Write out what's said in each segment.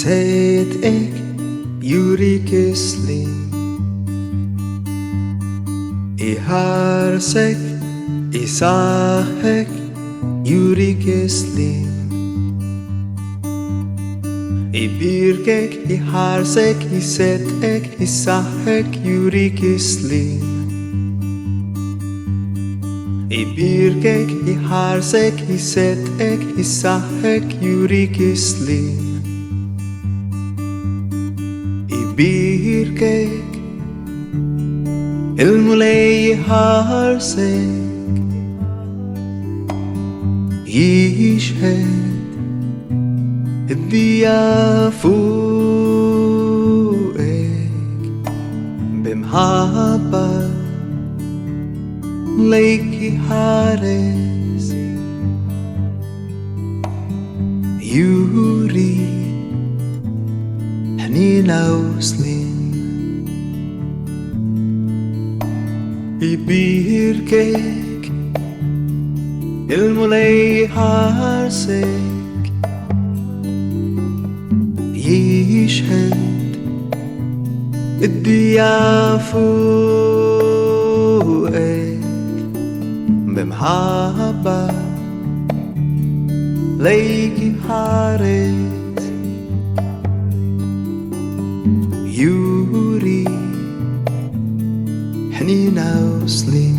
صدقك يوريك سليم يهرسك يصحك يوريك سليم يبيركك يهرسك يصدقك يصحك يوريك سليم يبيركك يهرسك يصدقك يصحك يوريك سليم يبيركك المولى يهرسك يشهد الضياء فوقك بمحبة ليكي حارس يوري حنينة وسليم يبيركك المولى يهرسك يشهد الضياء فوقك بمحبة ليكي حارس يوري حنينة وسليم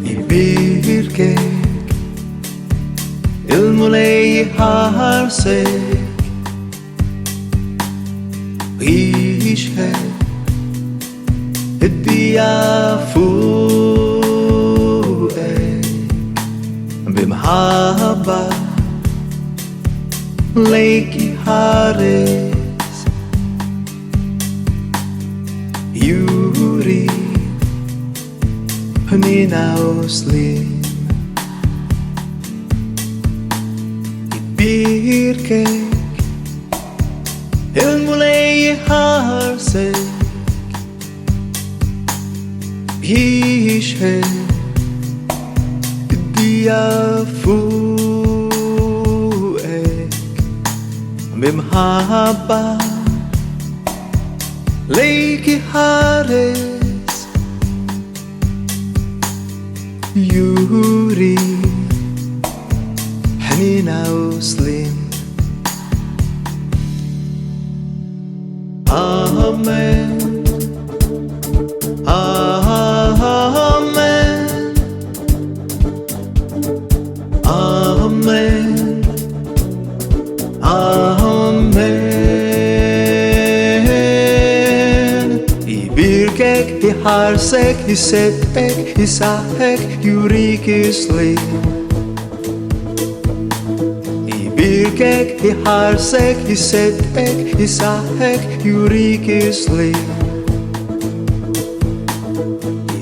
يبيركك المولى يهرسك ويشهد الضياء فوقك بمحبة ليكي حارس يوري حنينة وسليم يبيركك المولى يهرسك يشهد الضياء فوقك بمحبة ليكي حارس يوري حنينة وسليم آمين آمين آمين آمين يبيركك يهرسك يصدقك يصحك يوريك سليم يبيركك يهرسك يصدقك يصحك يوريك سليم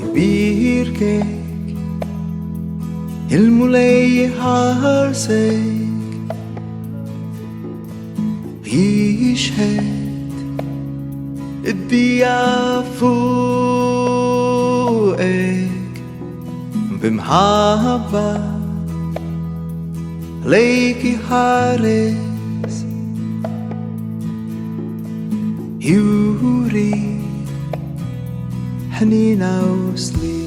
يبيركك المولى يهرسك يشهد الضياء فوقك بمحبة ليكي حارس يوري حنينة وسليم